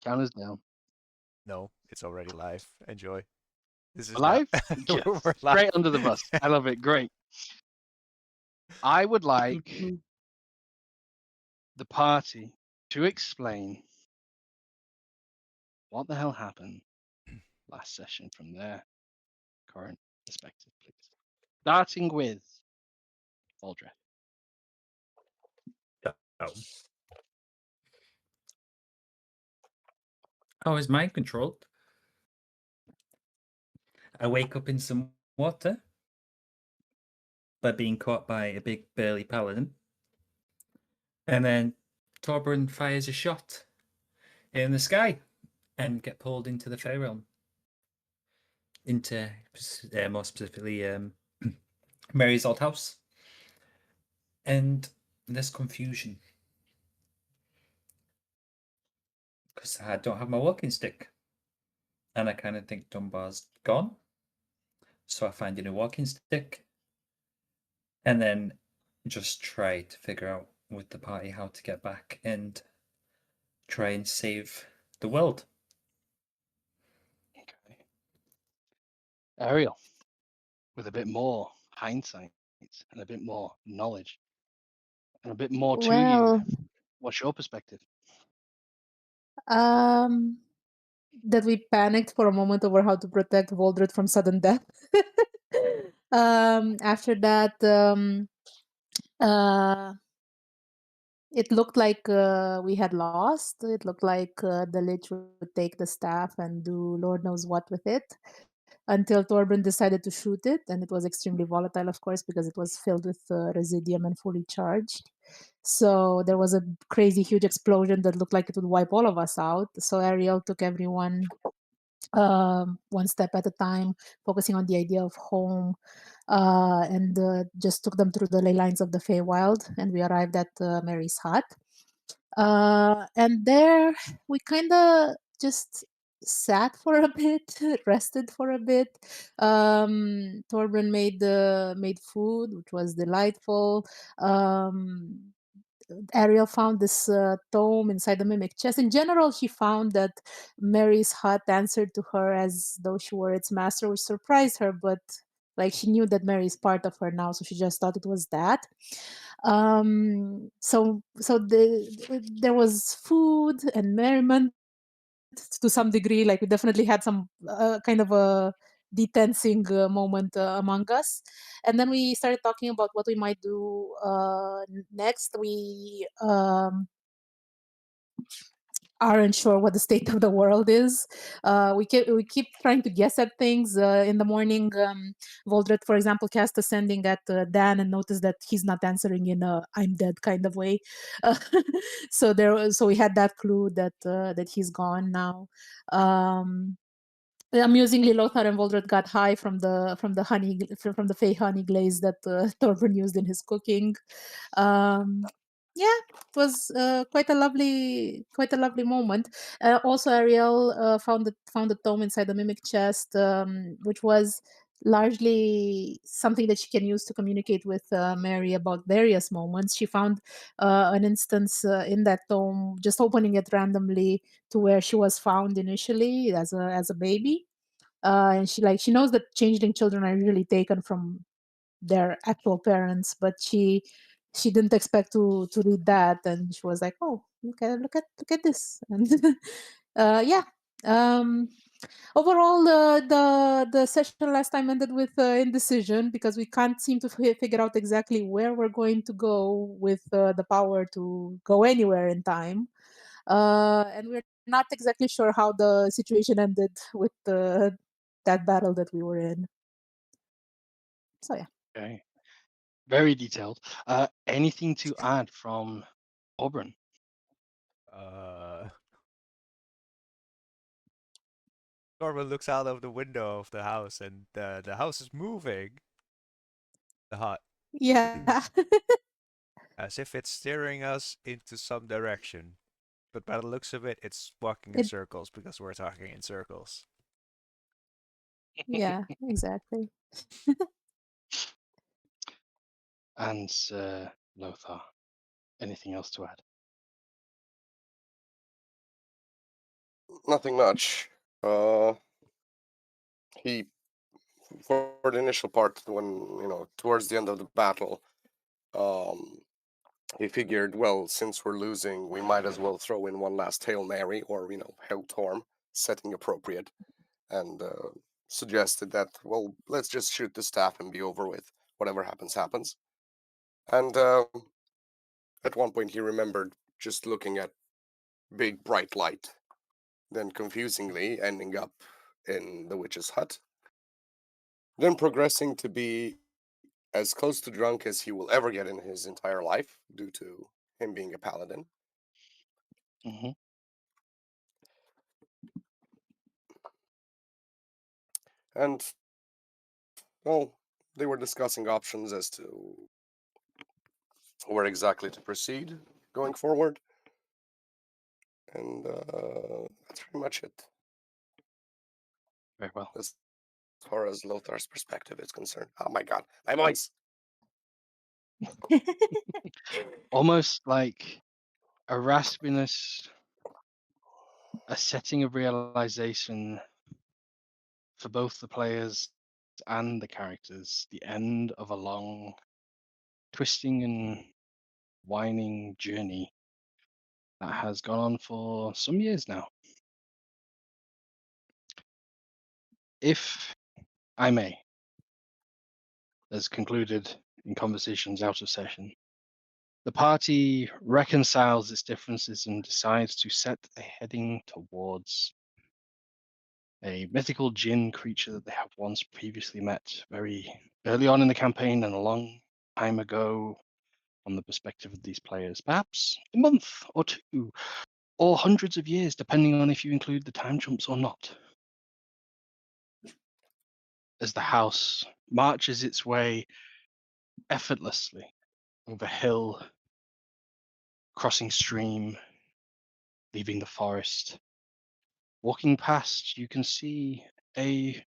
Count us down. No, it's already live. Enjoy. This is now. Alive? We're Yes. live. Straight under the bus. I love it. Great. I would like the party to explain what the hell happened last session from their current perspective, please. Starting with Aldrich. Oh. Oh, is mind controlled? I wake up in some water by being caught by a big burly paladin. And then Torbjorn fires a shot in the sky and get pulled into the Fey realm. Into, more specifically, Mary's old house. And there's confusion. Because I don't have my walking stick. And I kind of think Dunbar's gone. So I find a new walking stick. And then just try to figure out with the party how to get back and try and save the world. Okay. Ariel, with a bit more hindsight and a bit more knowledge and a bit more to you. Well, What's your perspective? um, that we panicked for a moment over how to protect Voldred from sudden death. After that, uh, it looked like we had lost. It looked like the Lich would take the staff and do Lord knows what with it until Torbjorn decided to shoot it. And it was extremely volatile, of course, because it was filled with residium and fully charged. So there was a crazy, huge explosion that looked like it would wipe all of us out. So Ariel took everyone one step at a time, focusing on the idea of home, and just took them through the ley lines of the Feywild, and we arrived at Mary's hut. And there we kind of just sat for a bit, rested for a bit. Torbjorn made food, which was delightful. Ariel found this tome inside the mimic chest. In general, she found that Mary's hut answered to her as though she were its master, which surprised her, but like she knew that Mary is part of her now, so she just thought it was that. There was food and merriment to some degree. Like we definitely had some kind of a detensing moment among us, and then we started talking about what we might do next. We aren't sure what the state of the world is. We keep trying to guess at things. In the morning, Voldred, for example, cast ascending at Dan and noticed that he's not answering in a "I'm dead" kind of way. Uh, so we had that clue that he's gone now. Amusingly, Lothar and Voldred got high from the honey from the fey honey glaze that Torbjorn used in his cooking. Um, yeah, it was quite a lovely moment. Also, Ariel found the tome inside the mimic chest, which was largely something that she can use to communicate with Mary about various moments. She found an instance in that tome, just opening it randomly to where she was found initially as a baby. And she knows that changeling children are usually taken from their actual parents, but she didn't expect to read that, and she was like, "Oh, okay, look at this." And yeah. Um, Overall, the session last time ended with indecision because we can't seem to figure out exactly where we're going to go with the power to go anywhere in time. And we're not exactly sure how the situation ended with that battle that we were in. So yeah. Okay. Very detailed. Anything to add from Auburn? Norman looks out of the window of the house, and the house is moving. The hut, Yeah. as if it's steering us into some direction. But by the looks of it, it's walking in It, circles because we're talking in circles. yeah, exactly. And Lothar, anything else to add? nothing much. He, for the initial part, when towards the end of the battle, um, he figured, well, since we're losing, we might as well throw in one last Hail Mary or Helltorm, setting appropriate, and suggested that, well, let's just shoot the staff and be over with. Whatever happens, happens. And at one point, he remembered just looking at big bright light, then confusingly ending up in the witch's hut, then progressing to be as close to drunk as he will ever get in his entire life due to him being a paladin. Hmm. And, well, they were discussing options as to where exactly to proceed going forward. And that's pretty much it, Very well. as far as Lothar's perspective is concerned. Oh my god, my voice! Almost like a raspiness, a setting of realization for both the players and the characters, the end of a long, twisting and winding journey that has gone on for some years now. If I may, as concluded in conversations out of session, the party reconciles its differences and decides to set a heading towards a mythical djinn creature that they have once previously met very early on in the campaign and a long time ago from the perspective of these players. Perhaps a month or two, or hundreds of years, depending on if you include the time jumps or not. As the house marches its way effortlessly over hill, crossing stream, leaving the forest. Walking past, you can see a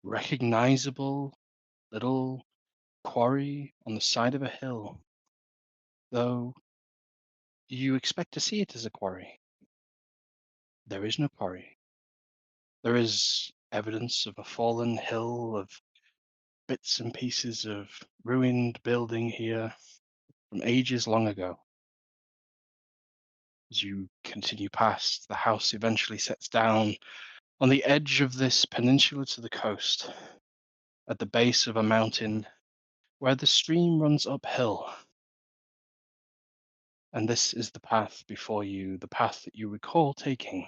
recognizable little quarry on the side of a hill, though you expect to see it as a quarry. There is no quarry. There is evidence of a fallen hill, of bits and pieces of ruined building here from ages long ago. As you continue past, the house eventually sets down on the edge of this peninsula to the coast, at the base of a mountain where the stream runs uphill. And this is the path before you, the path that you recall taking,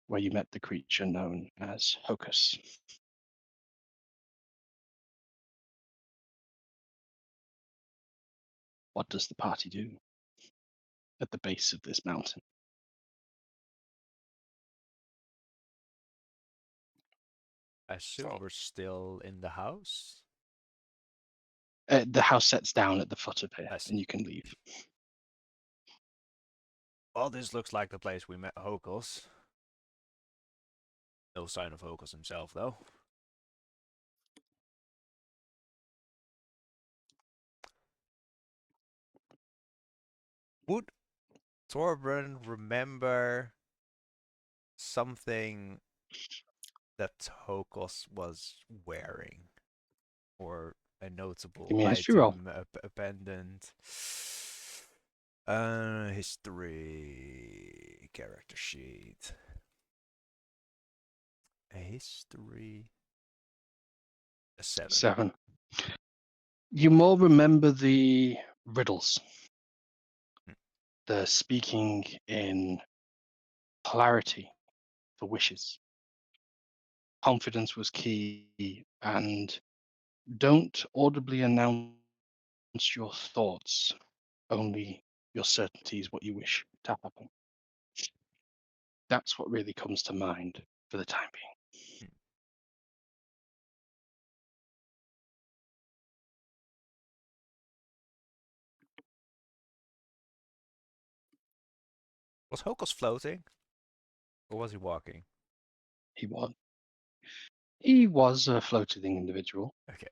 where you met the creature known as Hocus. What does the party do at the base of this mountain? I assume So, we're still in the house. The house sets down at the foot of it, I see. and you can leave. Well, this looks like the place we met Hokos. No sign of Hokos himself, though. Would Torbjorn remember something that Hokos was wearing? Or a notable Give me a history roll. item, a pendant? History character sheet. A history. A 7. 7. You more remember the riddles, the speaking in clarity for wishes. Confidence was key, and don't audibly announce your thoughts, only your certainties, what you wish to happen. That's what really comes to mind for the time being. Was Hokos floating? Or was he walking? He was. He was a floating individual, Okay.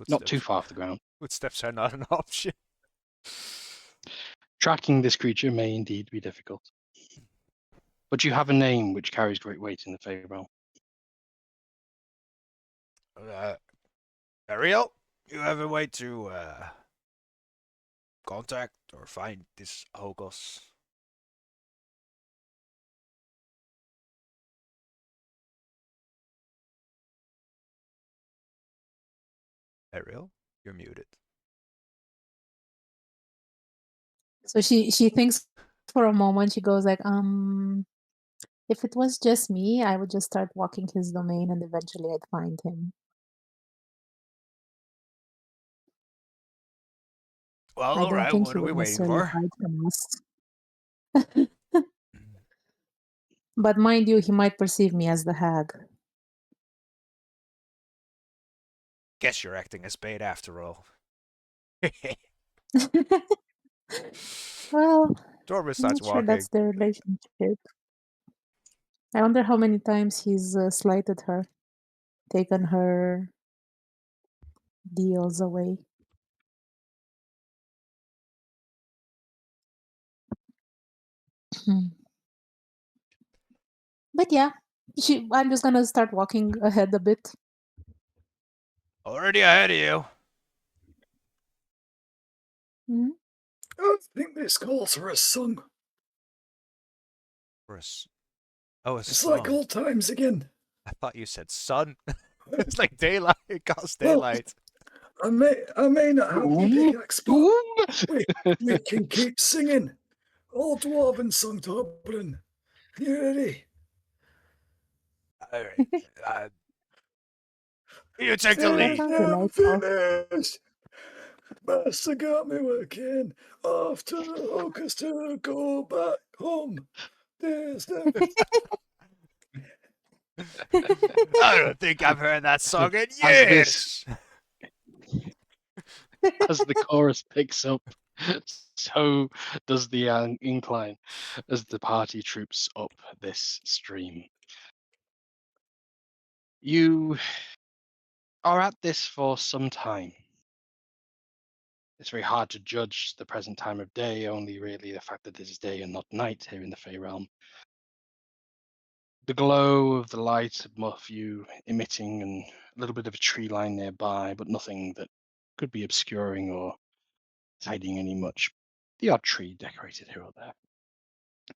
not too Footsteps. far off the ground. Footsteps are not an option. Tracking this creature may indeed be difficult. but you have a name which carries great weight in the Fey realm. Ariel, you have a way to contact or find this Hogos? Ariel, you're muted. So she thinks for a moment. She goes like, if it was just me, I would just start walking his domain and eventually I'd find him. Well, I all don't right. think What he are we would waiting necessarily for? hide from us. But mind you, he might perceive me as the hag. Guess you're acting as bait after all. Well, Dormer I'm starts not sure walking. that's their relationship. I wonder how many times he's slighted her, taken her deals away. But yeah, I'm just gonna start walking ahead a bit. Already ahead of you. Mhm. I think this calls for a song. For a It's song. like old times again. I thought you said sun. It's like daylight. It caused Well, daylight. I may not have the Boom, pickaxe, but boom. we can keep singing. Old dwarven song, Torbjorn. You ready? All right. You take the That lead. sounds I'm delightful. finished. Master got me working. Off to the hocus to go back home. There's the... I don't think I've heard that song in As this, years. as the chorus picks up, so does the incline as the party troops up this stream. You are at this for some time. It's very hard to judge the present time of day, only really the fact that it is day and not night here in the Fey realm. The glow of the light above you emitting and a little bit of a tree line nearby, but nothing that could be obscuring or hiding any much. The odd tree decorated here or there.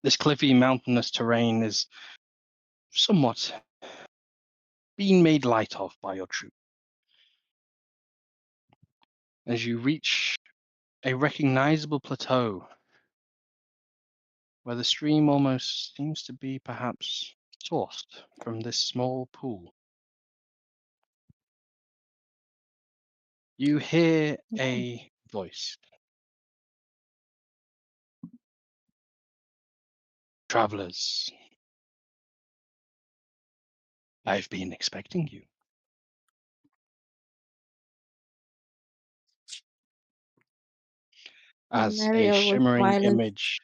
This cliffy, mountainous terrain is somewhat being made light of by your troop. As you reach a recognizable plateau where the stream almost seems to be perhaps sourced from this small pool. You hear a voice. Travelers, I've been expecting you. And As a Ariel will shimmering smile and image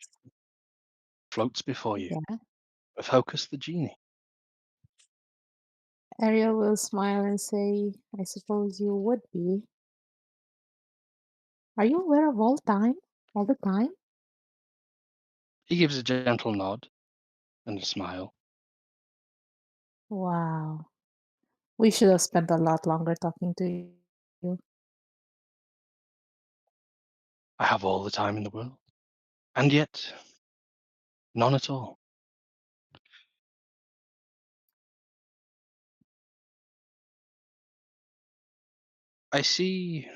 floats before you yeah. of Hocus the genie. Ariel will smile and say, "I suppose you would be. Are you aware of all time, all the time?" He gives a gentle nod and a smile. Wow, we should have spent a lot longer talking to you. I have all the time in the world, and yet none at all. I see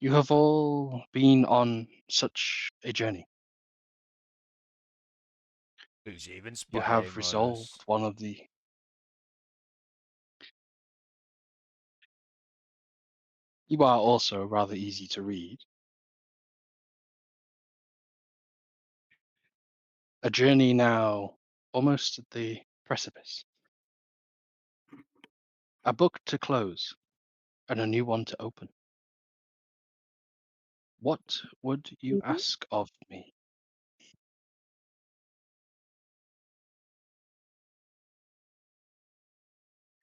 you have all been on such a journey. Who's even You spying have on resolved us? one of the. You are also rather easy to read. A journey now almost at the precipice. A book to close and a new one to open. What would you Mhm. ask of me?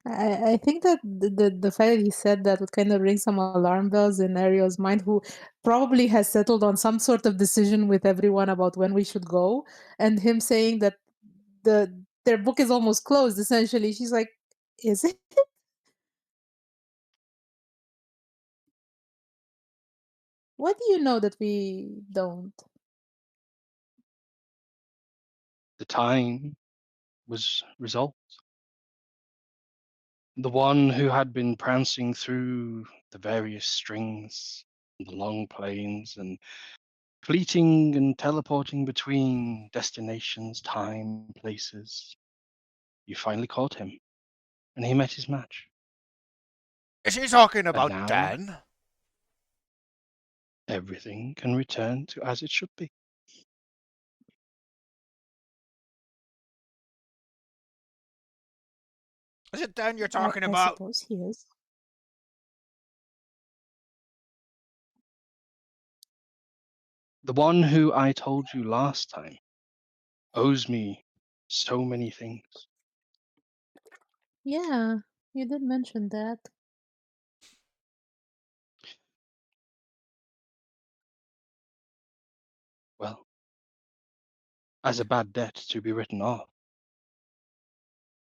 I think that the fact that he said that would kind of ring some alarm bells in Ariel's mind, who probably has settled on some sort of decision with everyone about when we should go, and him saying that their book is almost closed. Essentially, she's like, "Is it?" What do you know that we don't? The time was resolved. The one who had been prancing through the various strings, the long plains, and fleeting and teleporting between destinations, time, places. You finally caught him, and he met his match. Is he talking And about now Dan? everything can return to as it should be. Is it Dan you're I, talking I about? suppose he is. The one who I told you last time owes me so many things. Yeah, you did mention that. Well, as a bad debt to be written off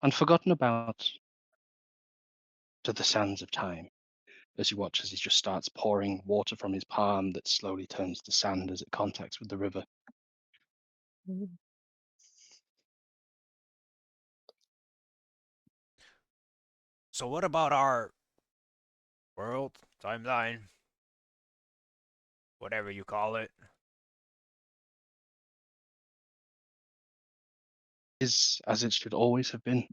and forgotten about to the sands of time. As you watch as he just starts pouring water from his palm that slowly turns to sand as it contacts with the river. Mm. So what about our world, timeline, whatever you call it? Is as it should always have been.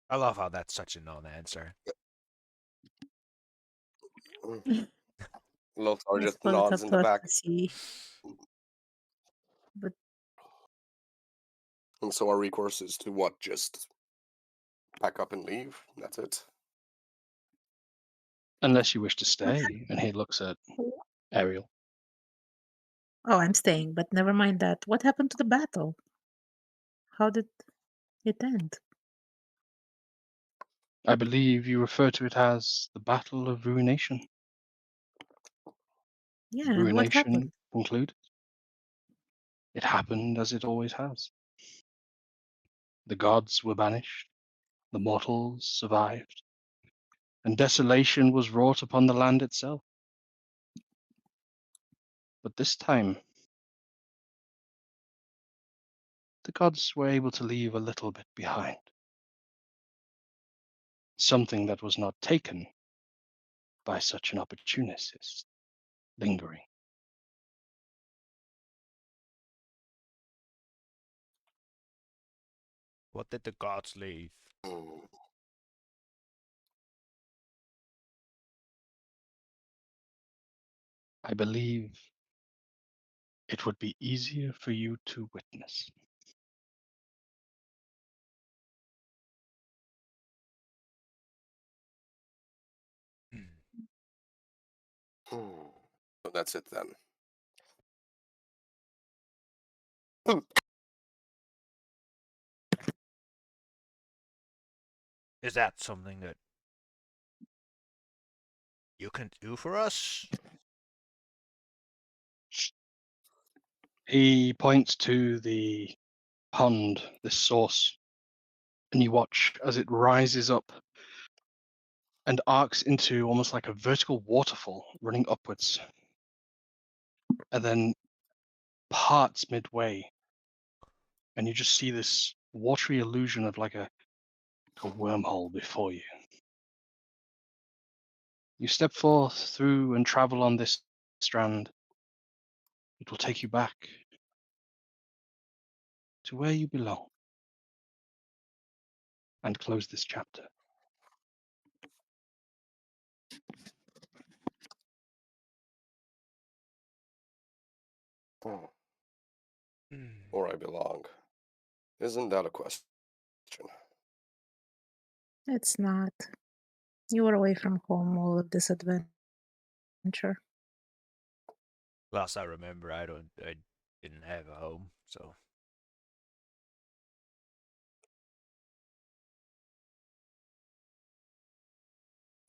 I love how that's such a non-answer. Lothar I just suppose it's nods up in to the us back. to see. But And so our recourse is to what? Just pack up and leave? That's it? Unless you wish to what stay. And he looks at happened? Ariel. Oh, I'm staying, but never mind that. What happened to the battle? How did it end? I believe you refer to it as the Battle of Ruination. Yeah, and what Ruination happened? concluded. It happened as it always has. The gods were banished, the mortals survived, and desolation was wrought upon the land itself. But this time, the gods were able to leave a little bit behind. Something that was not taken by such an opportunist is lingering. What did the gods leave? Hmm. I believe it would be easier for you to witness. Hmm. So that's it then. Is that something that you can do for us? He points to the pond, this source, and you watch as it rises up and arcs into almost like a vertical waterfall running upwards, and then parts midway, and you just see this watery illusion of like a wormhole before you. You step forth through and travel on this strand. It will take you back to where you belong and close this chapter. Hmm. Hmm. Or I belong. Isn't that a question? It's not. You were away from home all of this adventure. Last I remember, I didn't have a home, so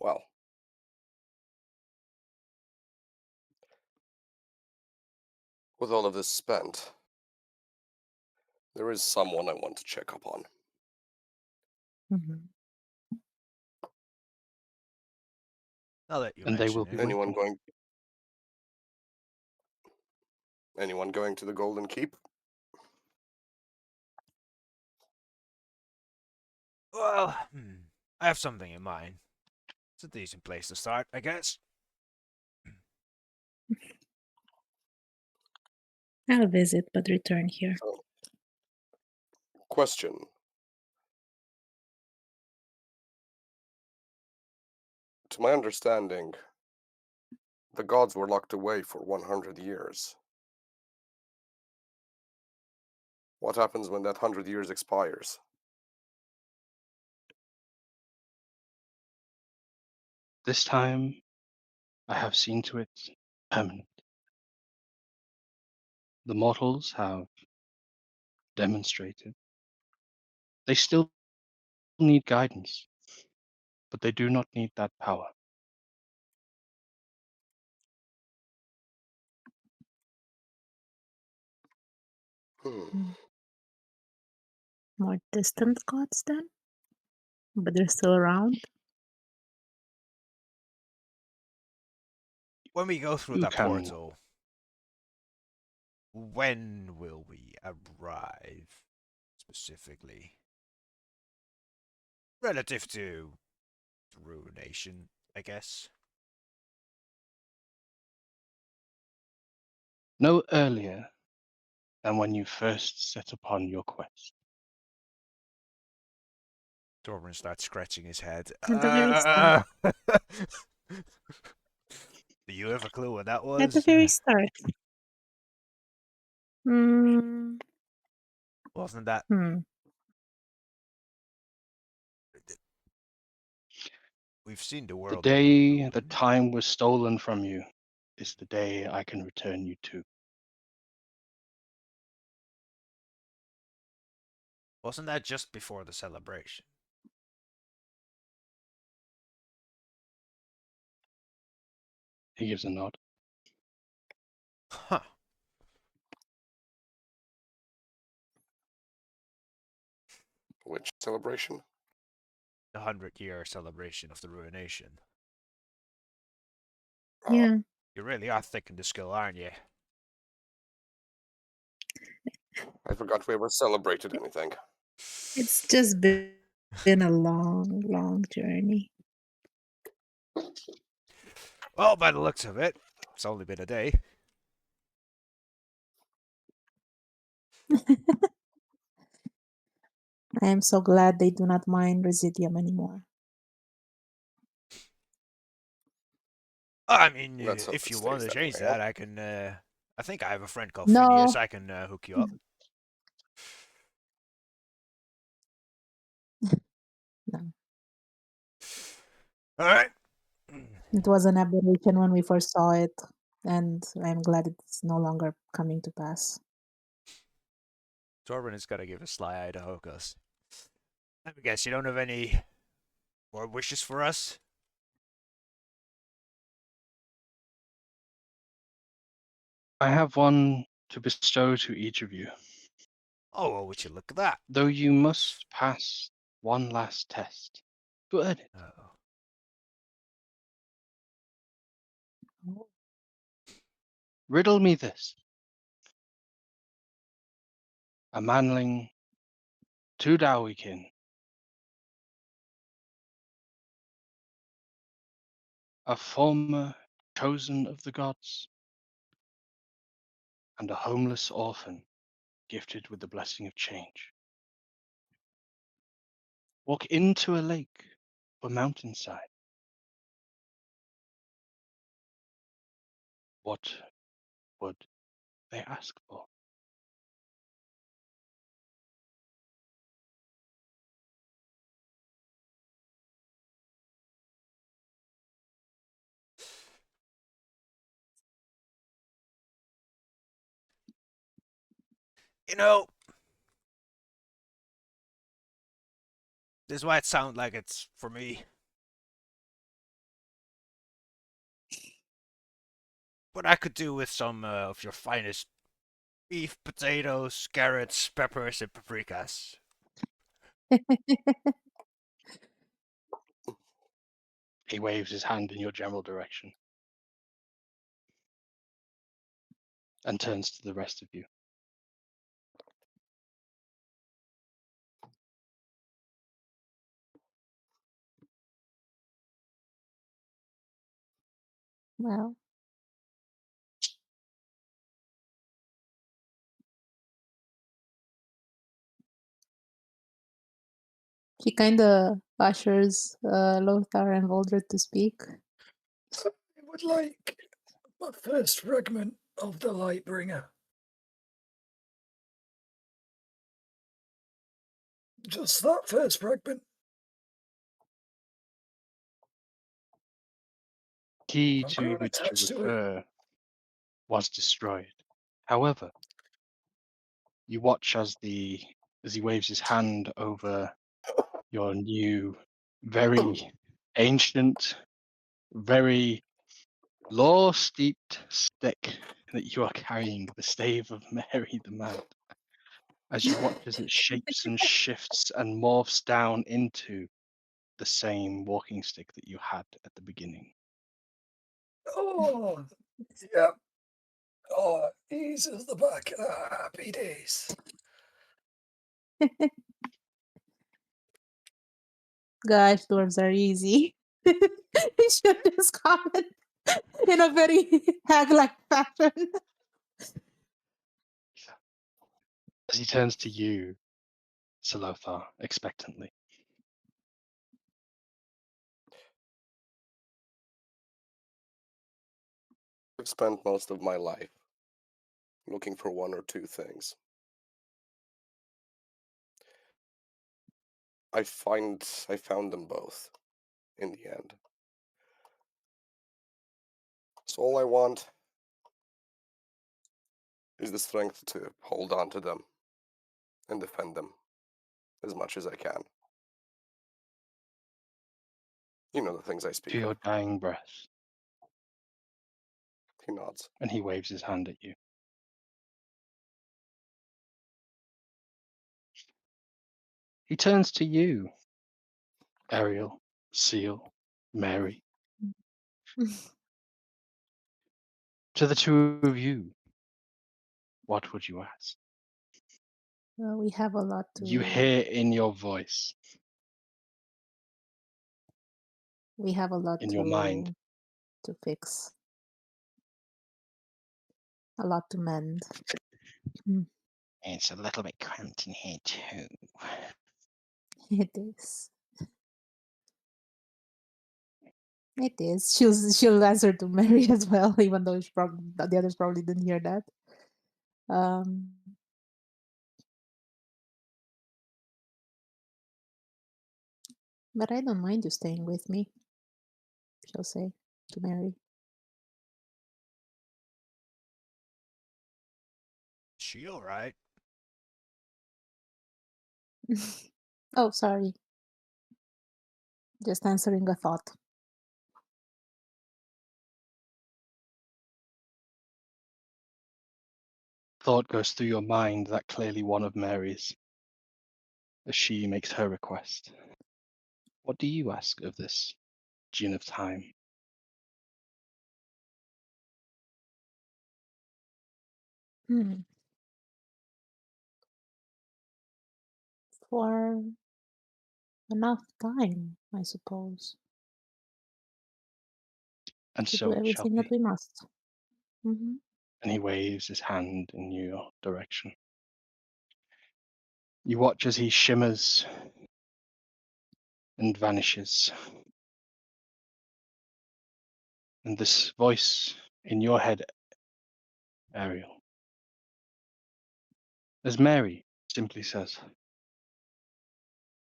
Well, with all of this spent, there is someone I want to check up on. Mhm. Now that you And they will mention be it. Anyone going to the Golden Keep? Well, I have something in mind. It's a decent place to start, I guess. I'll visit, but return here. So, question. To my understanding, the gods were locked away for 100 years. What happens when that 100 years expires? This time, I have seen to it permanent. The mortals have demonstrated they still need guidance, but they do not need that power. Hmm. More distant gods then? But they're still around? When we go through You that can portal, when will we arrive specifically? Relative to ruination, I guess. no earlier than when you first set upon your quest. Torben starts scratching his head. At the very start. Do you have a clue what that At the was? very start. Mm, Wasn't that hmm. we've seen the The world day the ruin. time was stolen from you is the day I can return you to. Wasn't that just before the celebration? He gives a nod. Huh. Which celebration? The 100-year celebration of the ruination. Yeah. You really are thick in the skull, aren't you? I forgot we ever celebrated anything. It's just been a long, long journey. Well, by the looks of it, it's only been a day. I am so glad they do not mine Residium anymore. I mean, Let's hope if it you want stays to that change way. Huh? that, I can. I think I have a friend called No. Phineas. I can hook you up. No. All right. It was an aberration when we first saw it, and I'm glad it's no longer coming to pass. Torben is gonna give a sly eye to Hokos. Let me guess, you don't have any more wishes for us? I have one to bestow to each of you, Oh, well, would you look at that? though you must pass one last test to earn it. Oh. Riddle me this. A manling, 2 Dowikin, a former chosen of the gods, and a homeless orphan gifted with the blessing of change. Walk into a lake or mountainside. What would they ask for? You know, this is why it sounds like it's for me. what I could do with some of your finest beef, potatoes, carrots, peppers, and paprikas. He waves his hand in your general direction and turns to the rest of you. Well, he kind of ushers Lothar and Voldred to speak. I would like my first fragment of the Lightbringer. Just that first fragment. Key I'm to growing which you attached to it. refer was destroyed. However, you watch as he waves his hand over your new, very ancient, very lore-steeped stick that you are carrying, the stave of Mary the Mad. As you watch as it shapes and shifts and morphs down into the same walking stick that you had at the beginning. Oh, yeah. Oh, eases the back of the happy days. Gosh, dwarves are easy. He should just comment in a very hag-like fashion. As he turns to you, Salothar, expectantly. I've spent most of my life looking for one or two things. I found them both in the end. So all I want is the strength to hold on to them and defend them as much as I can. You know the things I To speak your of. dying breath, He nods. and he waves his hand at you. He turns to you, Ariel, Seal, Mary. To the two of you, what would you ask? Well, we have a lot to. You hear in your voice, We have a lot in your mind, to fix. A lot to mend. it's a little bit cramped in here too. It is. It is. She'll answer to Mary as well, even though the others probably didn't hear that. But I don't mind you staying with me, she'll say to Mary. She all right? Oh, sorry. Just answering a thought. Thought goes through your mind that clearly one of Mary's, as she makes her request. What do you ask of this Djinn of Time? For enough time, I suppose, And to so do it shall everything that be. we must. Mm-hmm. And he waves his hand in your direction. You watch as he shimmers and vanishes. And this voice in your head, Ariel, as Mary simply says,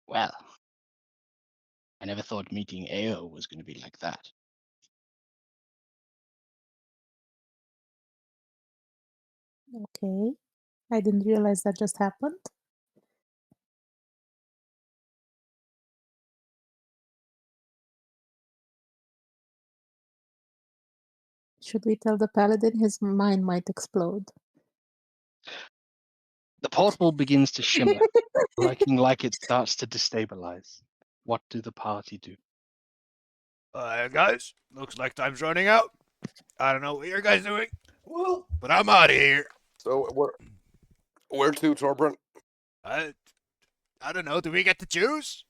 "Well, I never thought meeting AO was going to be like that." Okay. I didn't realize that just happened. Should we tell the paladin? His mind might explode. The portal begins to shimmer, looking like it starts to destabilize. What do the party do? Guys, looks like time's running out. I don't know what you guys doing, Well, but I'm out of here. So where to, Torbran? I don't know. Do we get to choose?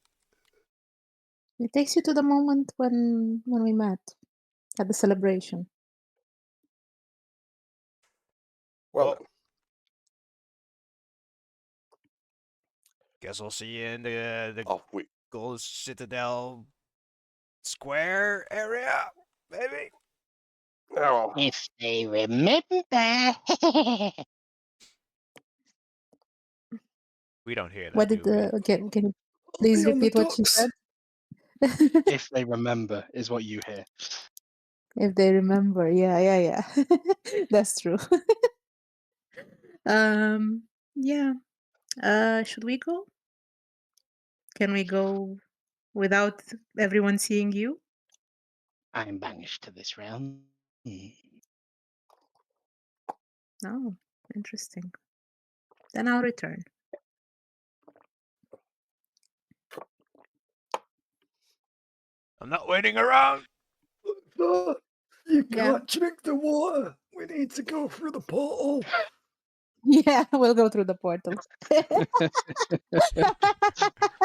It takes you to the moment when we met at the celebration. Well, Well, guess I'll see you in the off we. Gold Citadel Square area, maybe. Oh, If they remember. We don't hear that. What did do we? the can you I'll please be on the repeat what she docks. said? If they remember, is what you hear. If they remember, yeah. That's true. Yeah. Should we go? Can we go without everyone seeing you? I'm banished to this realm. Oh, interesting. Then I'll return. I'm not waiting around. But you Yeah. can't drink the water. We need to go through the portal. Yeah, we'll go through the portal.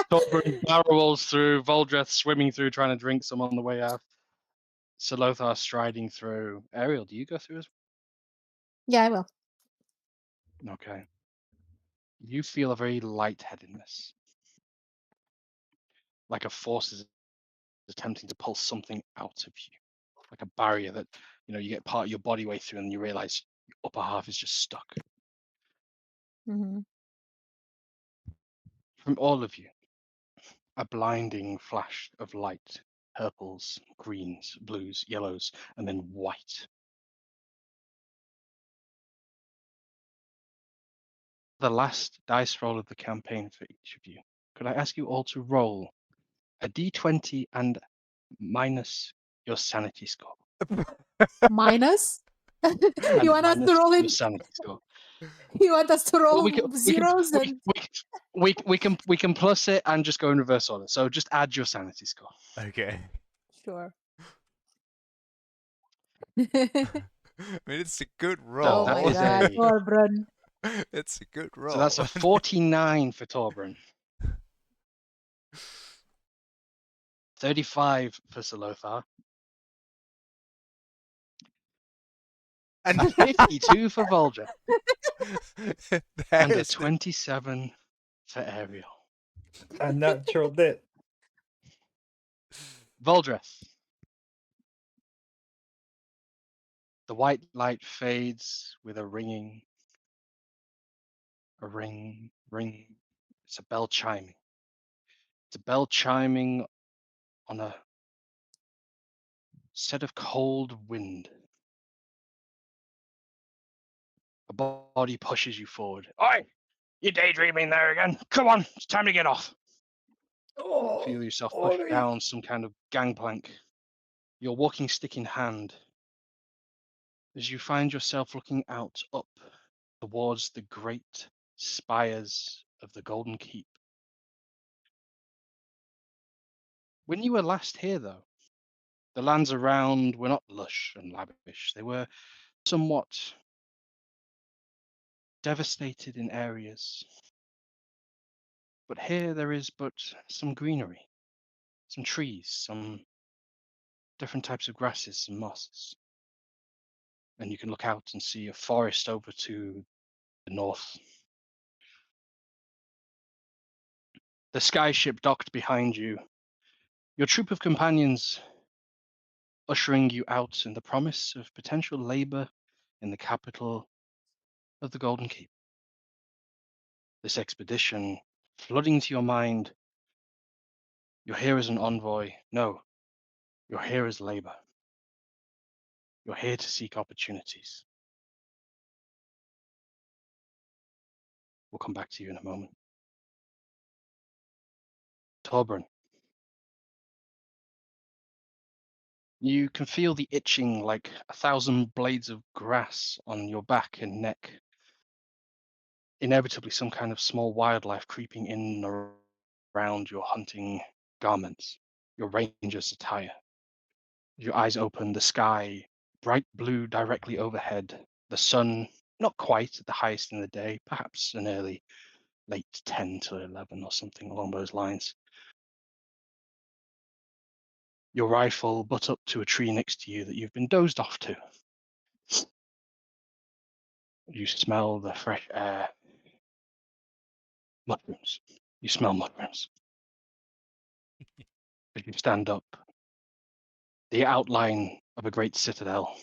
Torbran barrels through, Voldreth swimming through, trying to drink some on the way out. Solothar striding through. Ariel, do you go through as Yeah, I will. well? Okay. You feel a very lightheadedness. Like a force is attempting to pull something out of you. Like a barrier that, you get part of your body weight through and you realize your upper half is just stuck. Mm-hmm. From all of you, a blinding flash of light, purples, greens, blues, yellows, and then white. The last dice roll of the campaign for each of you. Could I ask you all to roll a d20 and minus your sanity score? Minus? And You want us to minus roll your in? sanity score. You want us to Well, roll we can zeros we, and we can plus it and just go in reverse order. So just add your sanity score. Okay. sure. I mean, it's a good So roll. Oh that my is god, a Torbran. It's a good roll. so that's a 49 for Torbran, 35 for Solothar, and 52 for Volja, That and a is 27 for Ariel. A natural dip. Voldreth. The white light fades with a ringing. A ring, ring. It's a bell chiming. It's a bell chiming on a set of cold wind. A body pushes you forward. Oi! You daydreaming there again? Come on, it's time to get off. Oh, Feel yourself pushed Ori. down some kind of gangplank. Your walking stick in hand. As you find yourself looking out up towards the great spires of the Golden Keep. When you were last here, though, the lands around were not lush and lavish. They were somewhat devastated in areas. But here there is but some greenery, some trees, some different types of grasses and mosses. And you can look out and see a forest over to the north. The skyship docked behind you. Your troop of companions ushering you out in the promise of potential labor in the capital of the Golden Keep. This expedition flooding to your mind. You're here as an envoy. No, you're here as labor. You're here to seek opportunities. We'll come back to you in a moment. Torbran, You can feel the itching like 1,000 blades of grass on your back and neck. Inevitably, some kind of small wildlife creeping in and around your hunting garments, your ranger's attire. Your eyes open, the sky, bright blue directly overhead, the sun, not quite at the highest in the day, perhaps an early, late 10 to 11 or something along those lines. Your rifle butt up to a tree next to you that you've been dozed off to. You smell the fresh air. Mushrooms. You smell mushrooms. As you stand up, the outline of a great citadel,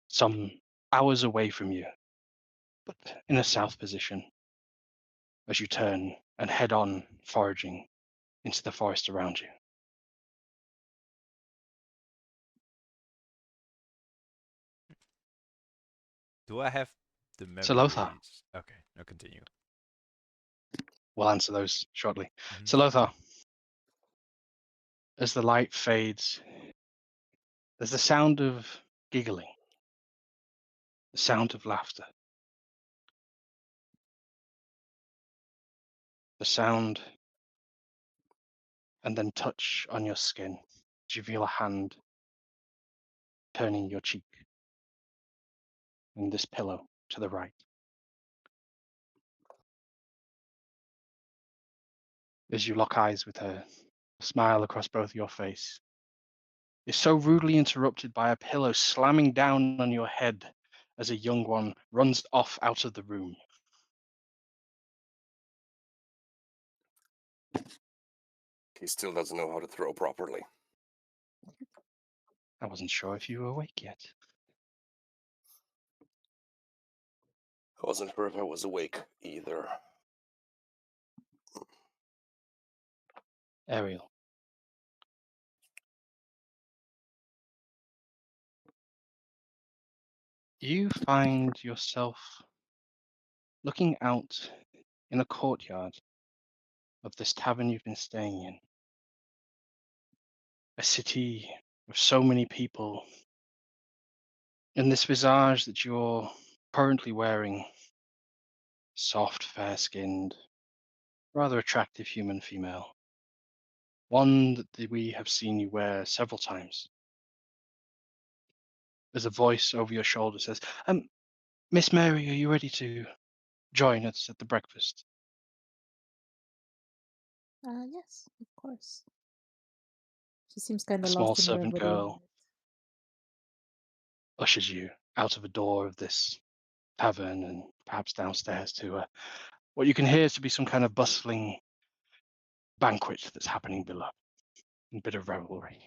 some hours away from you, but in a south position, as you turn and head on foraging into the forest around you. Do I have the So Lothar. memories? Okay, now continue. We'll answer those shortly. Mhm. So Lothar, as the light fades, there's the sound of giggling, the sound of laughter, the sound and then touch on your skin. As you feel a hand turning your cheek and this pillow to the right. As you lock eyes with her, a smile across both your face is so rudely interrupted by a pillow slamming down on your head as a young one runs off out of the room. He still doesn't know how to throw properly. I wasn't sure if you were awake yet. I wasn't sure if I was awake either. Ariel. You find yourself looking out in a courtyard of this tavern you've been staying in. A city with so many people. And this visage that you're currently wearing, soft, fair-skinned, rather attractive human female. One that we have seen you wear several times. As a voice over your shoulder says, Miss Mary, are you ready to join us at the breakfast? Yes, of course. She seems kind A of small lost in servant reverie. girl ushers you out of a door of this tavern and perhaps downstairs to what you can hear to be some kind of bustling banquet that's happening below. A bit of revelry.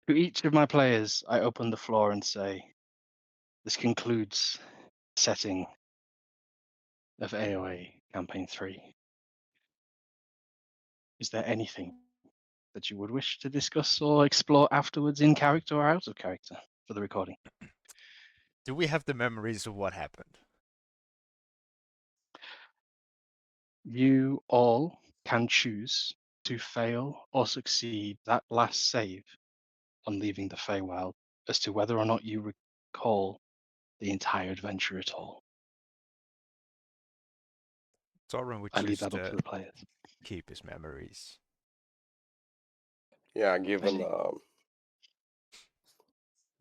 To each of my players, I open the floor and say, this concludes the setting of AoA Campaign 3. Is there anything that you would wish to discuss or explore afterwards in character or out of character for the recording? Do we have the memories of what happened? You all can choose to fail or succeed that last save on leaving the Feywild as to whether or not you recall the entire adventure at all. Torrin would I leave choose that up to to the players. keep his memories. Yeah, see.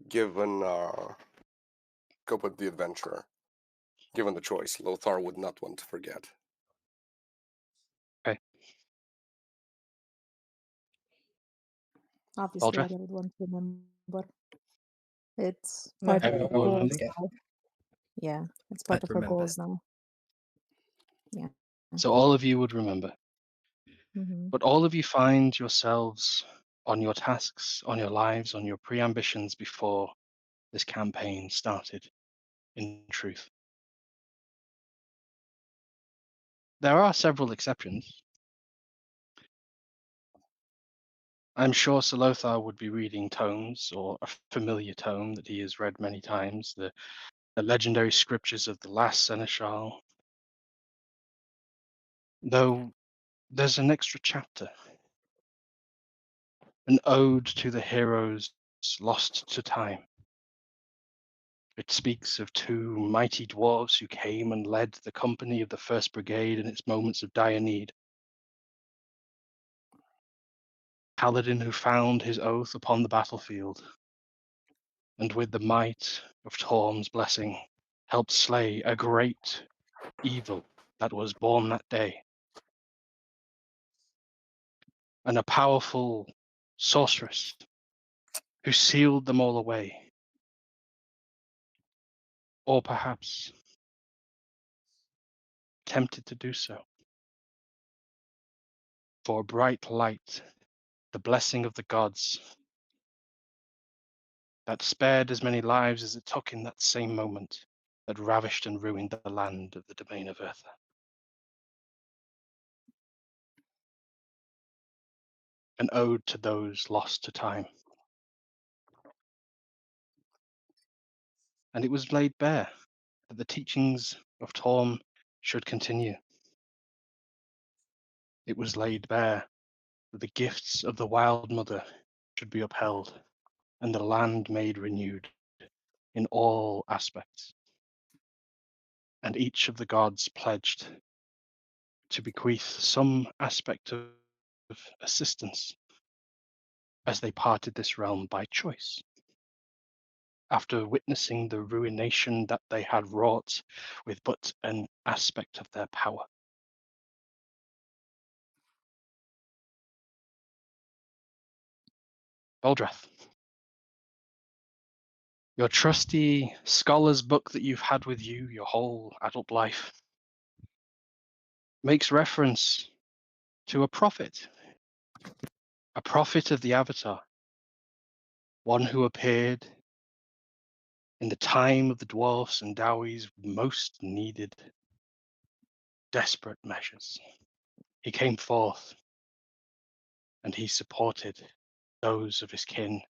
given go with the adventurer. Given the choice, Lothar would not want to forget. Obviously, Aldrich? I would want to remember. It's No, part of everyone her would goals forget. now. Yeah, it's part I'd of her remember. goals now. Yeah. So all of you would remember. Mm-hmm. But all of you find yourselves on your tasks, on your lives, on your pre-ambitions before this campaign started, in truth. There are several exceptions. I'm sure Sir Lothar would be reading tomes, or a familiar tome that he has read many times, the legendary scriptures of the last Seneschal, Though there's an extra chapter, an ode to the heroes lost to time. It speaks of two mighty dwarves who came and led the company of the 1st Brigade in its moments of dire need. Paladin who found his oath upon the battlefield, and with the might of Torm's blessing, helped slay a great evil that was born that day. And a powerful sorceress who sealed them all away. Or perhaps tempted to do so. For a bright light, the blessing of the gods, that spared as many lives as it took in that same moment, that ravished and ruined the land of the domain of Eartha. An ode to those lost to time. And it was laid bare that the teachings of Torm should continue. It was laid bare that the gifts of the Wild Mother should be upheld, and the land made renewed in all aspects. And each of the gods pledged to bequeath some aspect of assistance as they parted this realm by choice, after witnessing the ruination that they had wrought with but an aspect of their power. Baldrath, your trusty scholar's book that you've had with you your whole adult life makes reference to a prophet of the Avatar, one who appeared in the time of the dwarfs and Dowies most needed desperate measures. He came forth and he supported those of his kin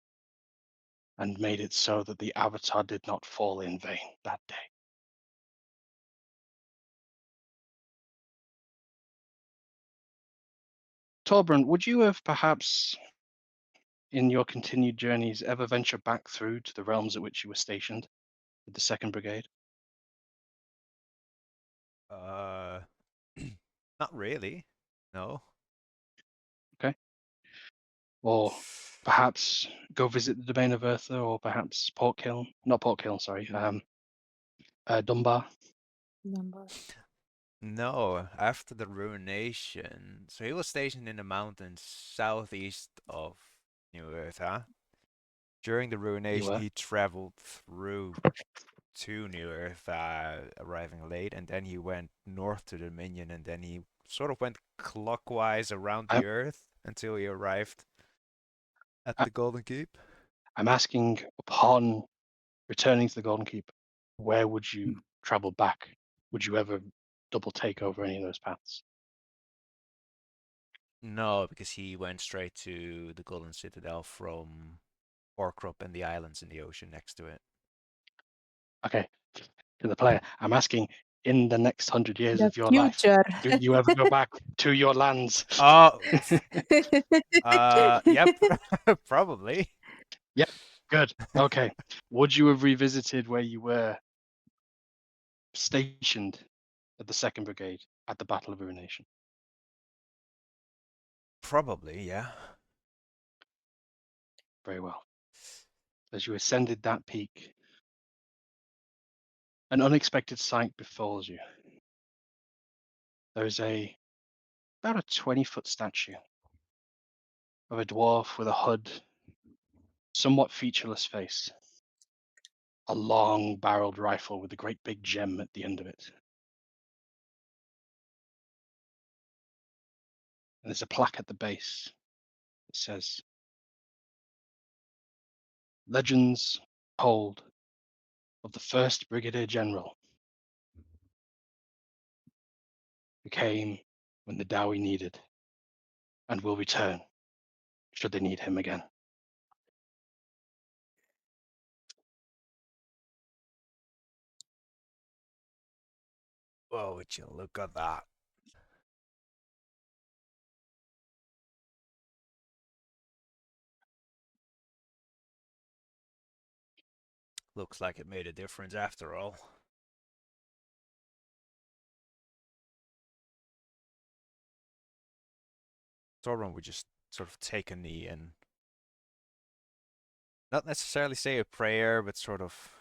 and made it so that the Avatar did not fall in vain that day. Torbrand, would you have perhaps, in your continued journeys, ever venture back through to the realms at which you were stationed with the 2nd Brigade? Not really. No. Okay. Or perhaps go visit the domain of Eartha, or perhaps not Port Kiln, sorry, Dunbar. Number. No, after the ruination. So he was stationed in the mountains southeast of New Earth, huh? During the You ruination, were. he traveled through to New Earth, arriving late, and then he went north to the Dominion, and then he sort of went clockwise around I, the Earth until he arrived at I, the Golden Keep. I'm asking, upon returning to the Golden Keep, where would you travel back? Would you ever double take over any of those paths? No, because he went straight to the Golden Citadel from Orkrop and the islands in the ocean next to it. Okay, to the player, I'm asking, in the next 100 years The of your life, future. do you ever go back to your lands? Oh, yep, probably. Yep, good. Okay. Would you have revisited where you were stationed at the 2nd Brigade at the Battle of Ruination? Probably, yeah. Very well. As you ascended that peak, an unexpected sight befalls you. There's about a 20-foot statue of a dwarf with a hood, somewhat featureless face, a long-barreled rifle with a great big gem at the end of it. And there's a plaque at the base that says, "Legends told of the 1st Brigadier General who came when the Dowie needed and will return should they need him again." Oh, would you look at that? Looks like it made a difference after all. Thorin would just sort of take a knee and not necessarily say a prayer, but sort of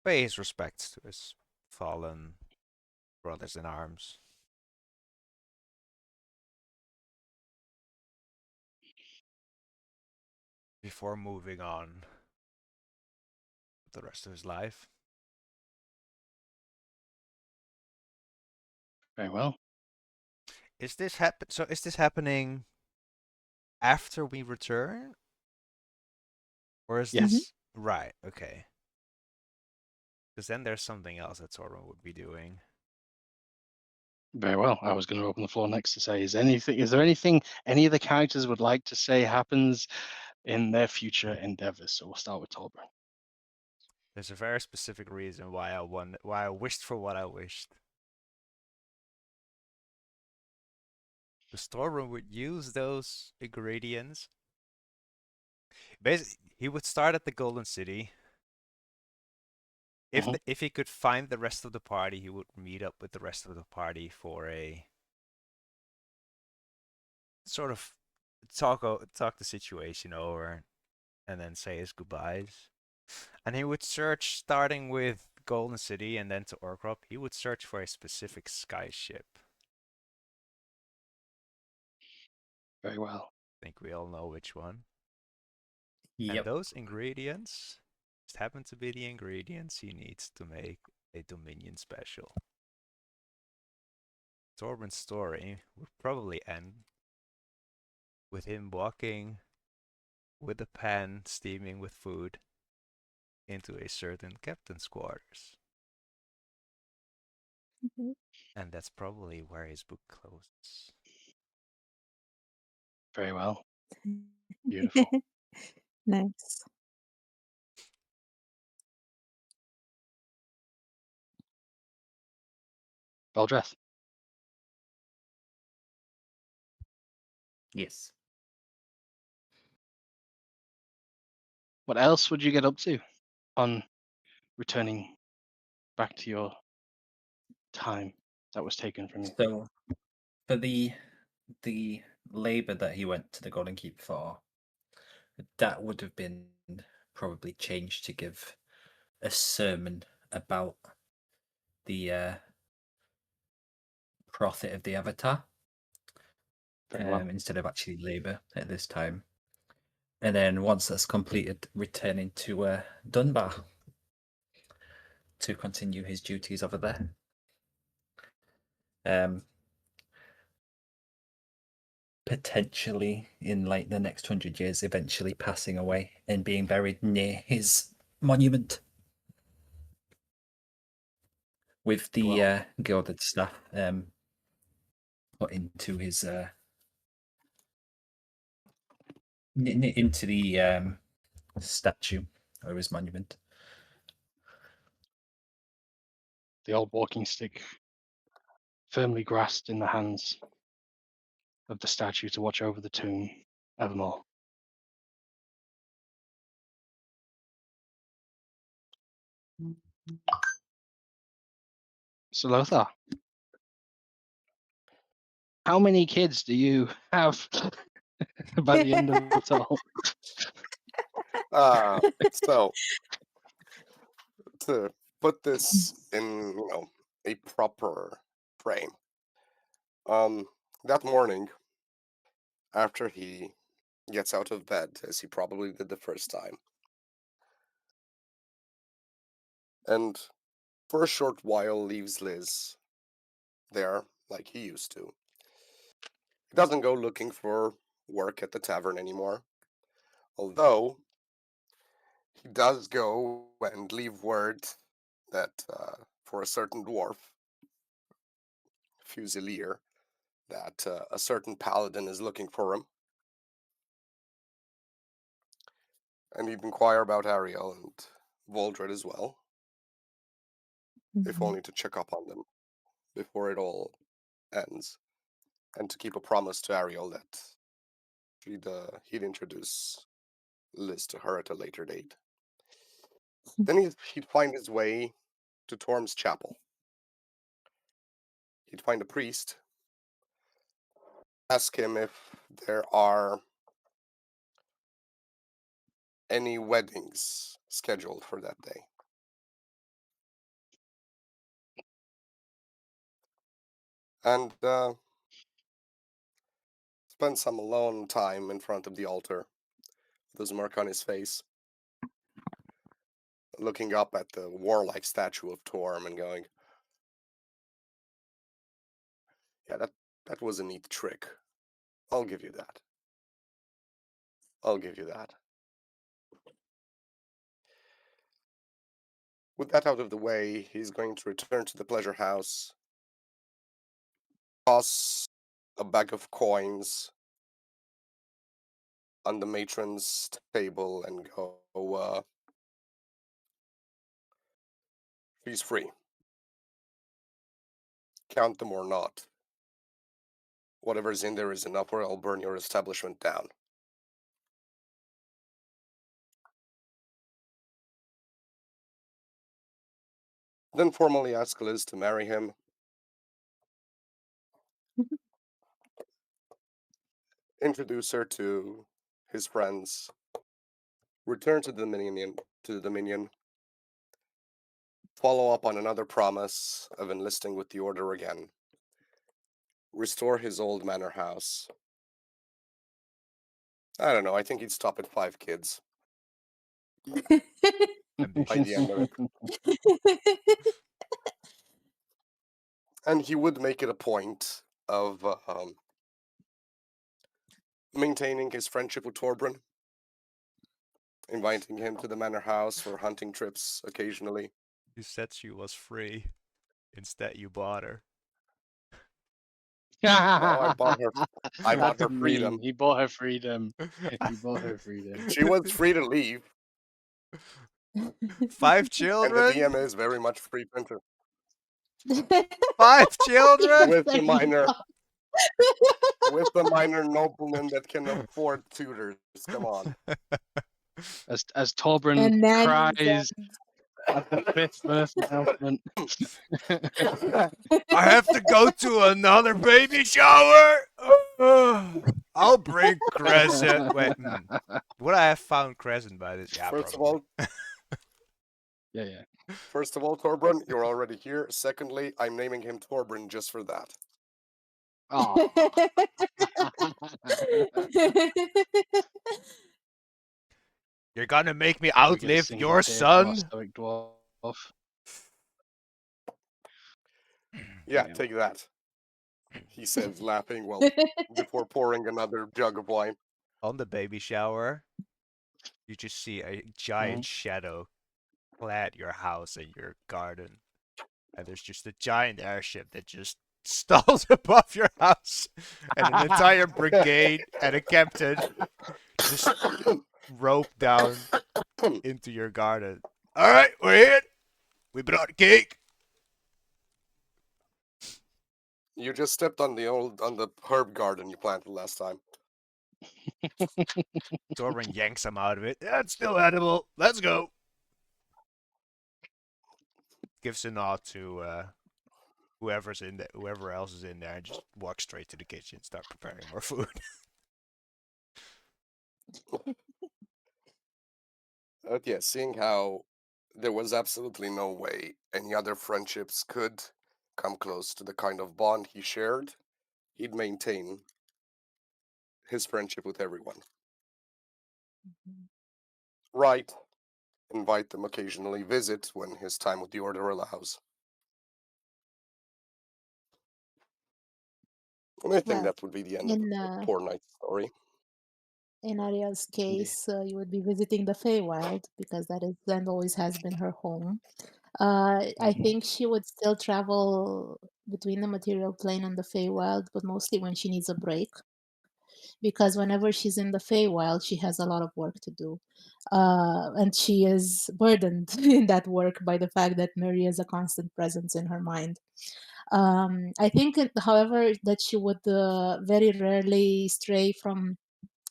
pay his respects to his fallen brothers in arms. Before moving on with the rest of his life. Very well. Is this happening after we return? Or is Yes. this right, okay. Because then there's something else that Thorin would be doing. Very well. I was going to open the floor next to say, is there anything any of the characters would like to say happens in their future endeavors? So we'll start with Torbjorn. There's a very specific reason why I wished for what I wished. The storeroom would use those ingredients. Basically, he would start at the Golden City. If he could find the rest of the party, he would meet up with the rest of the party for a sort of talk the situation over, and then say his goodbyes. And he would search, starting with Golden City and then to Orkrop. He would search for a specific sky ship. Very well. I think we all know which one. Yep. And those ingredients just happen to be the ingredients he needs to make a Dominion special. Thorbjorn's story would probably end with him walking with a pan steaming with food into a certain captain's quarters. Mhm. And that's probably where his book closes. Very well. Beautiful. Nice. Valdreth. Yes. What else would you get up to on returning back to your time that was taken from you? So for the labor that he went to the Golden Keep for, that would have been probably changed to give a sermon about the profit of the Avatar, Very well. instead of actually labor at this time. And then once that's completed, returning to Dunbar to continue his duties over there. Potentially in like the next 100 years, eventually passing away and being buried near his monument with the Well. gilded staff put into his into the statue or his monument. The old walking stick firmly grasped in the hands of the statue to watch over the tomb evermore. So Lothar, how many kids do you have by the end of it all? So to put this in, a proper frame. That morning, after he gets out of bed, as he probably did the first time, and for a short while leaves Liz there like he used to. He doesn't go looking for work at the tavern anymore, although he does go and leave word that for a certain dwarf, Fusilier, that a certain paladin is looking for him. And he'd inquire about Ariel and Voldred as well, if Mhm. only to check up on them before it all ends, and to keep a promise to Ariel that he'd introduce Liz to her at a later date. Then he'd find his way to Torm's chapel. He'd find a priest, ask him if there are any weddings scheduled for that day. And spend some alone time in front of the altar with a smirk on his face, looking up at the warlike statue of Torm and going, yeah, that was a neat trick. I'll give you that. I'll give you that. With that out of the way, he's going to return to the pleasure house, toss a bag of coins on the matron's table and go, she's free. Count them or not. Whatever's in there is enough or I'll burn your establishment down. Then formally ask Liz to marry him. Introduce her to his friends. Return to the Dominion. Follow up on another promise of enlisting with the Order again. Restore his old manor house. I don't know, I think he'd stop at 5 kids by the end of it. And he would make it a point of maintaining his friendship with Torbran, inviting him to the manor house for hunting trips occasionally. You said she was free. Instead, you bought her. No, I bought her. I That bought her didn't freedom. mean he bought her freedom. He bought her freedom. She was free to leave, 5 and the children? DM is very much free printer. 5 children? With the minor nobleman that can afford tutors. Come on. As Torbran And then cries at the 5th birth announcement. I have to go to another baby shower. I'll bring Crescent. Wait, would I have found Crescent by this? Yeah, First probably. of all, Yeah. First of all, Torbran, you're already here. Secondly, I'm naming him Torbran just for that. Oh. You're gonna make me outlive your son? Stoic dwarf. Yeah, take that. He says, laughing before pouring another jug of wine. On the baby shower, you just see a giant shadow clad your house and your garden. And there's just a giant airship that just stalls above your house. And an entire brigade and a captain just rope down into your garden. Alright, we're here. We brought cake. You just stepped on the herb garden you planted last time. Torben yanks him out of it. Yeah, it's still edible. Let's go. Gives a nod to whoever else is in there, and just walks straight to the kitchen and start preparing more food. Yeah, seeing how there was absolutely no way any other friendships could come close to the kind of bond he shared, he'd maintain his friendship with everyone. Right. Invite them occasionally, visit when his time with the Order allows. And I think that would be the end of the poor knight's story. In Ariel's case, you would be visiting the Feywild because that is and always has been her home. I think she would still travel between the material plane and the Feywild, but mostly when she needs a break. Because whenever she's in the Feywild, she has a lot of work to do. And she is burdened in that work by the fact that Mary is a constant presence in her mind. I think, however, that she would very rarely stray from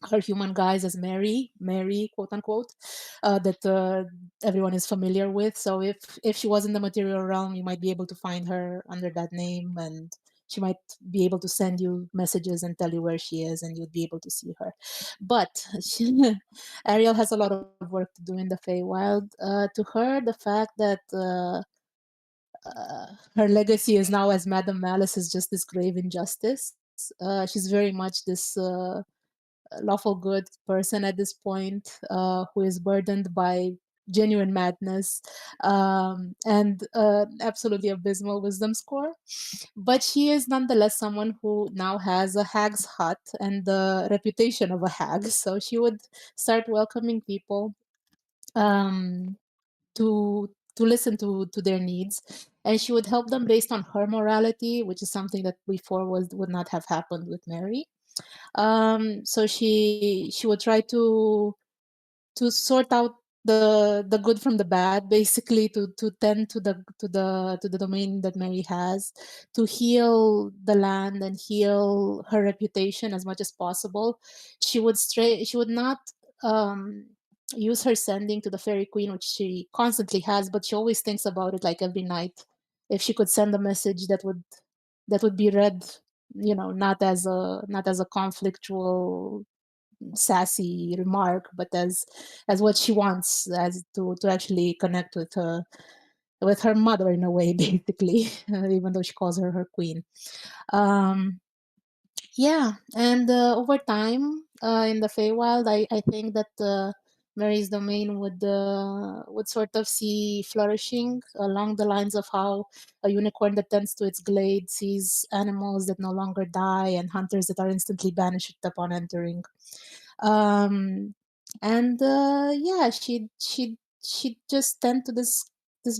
her human guise as Mary, quote unquote, that everyone is familiar with. So if she was in the material realm, you might be able to find her under that name, and she might be able to send you messages and tell you where she is, and you'd be able to see her. But Ariel has a lot of work to do in the Feywild. To her, the fact that her legacy is now as Madame Malice is just this grave injustice. She's very much this lawful good person at this point, who is burdened by genuine madness and absolutely abysmal wisdom score. But she is nonetheless someone who now has a hag's hut and the reputation of a hag. So she would start welcoming people to listen to their needs, and she would help them based on her morality, which is something that before would not have happened with Mary. So she would try to sort out the good from the bad, basically to tend to the domain that Mary has, to heal the land and heal her reputation as much as possible. She would not use her sending to the Fairy Queen, which she constantly has, but she always thinks about it like every night. If she could send a message that would be read, not as a conflictual sassy remark, but as what she wants, as to actually connect with her mother in a way, basically, even though she calls her queen. Yeah, and over time in the Feywild, I think that Mary's domain would sort of see flourishing along the lines of how a unicorn that tends to its glade sees animals that no longer die and hunters that are instantly banished upon entering. And yeah, she'd just tend to this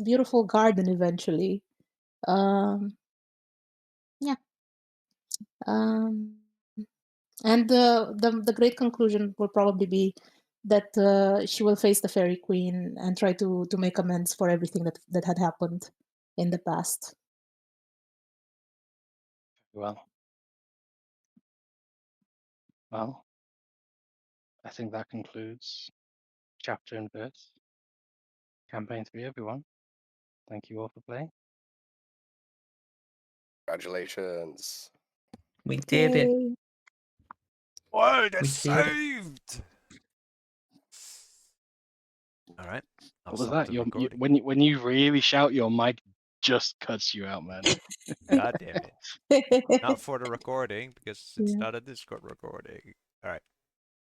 beautiful garden eventually. Yeah. And the great conclusion will probably be that she will face the Fairy Queen and try to make amends for everything that had happened in the past. Well, I think that concludes chapter and verse. Campaign 3, everyone. Thank you all for playing. Congratulations. We did it. Yay. World We is did it. saved. All right. I'll What was stop that? the You, recording. when you really shout, your mic just cuts you out, man. God damn it. Not for the recording because it's Yeah. not a Discord recording. All right.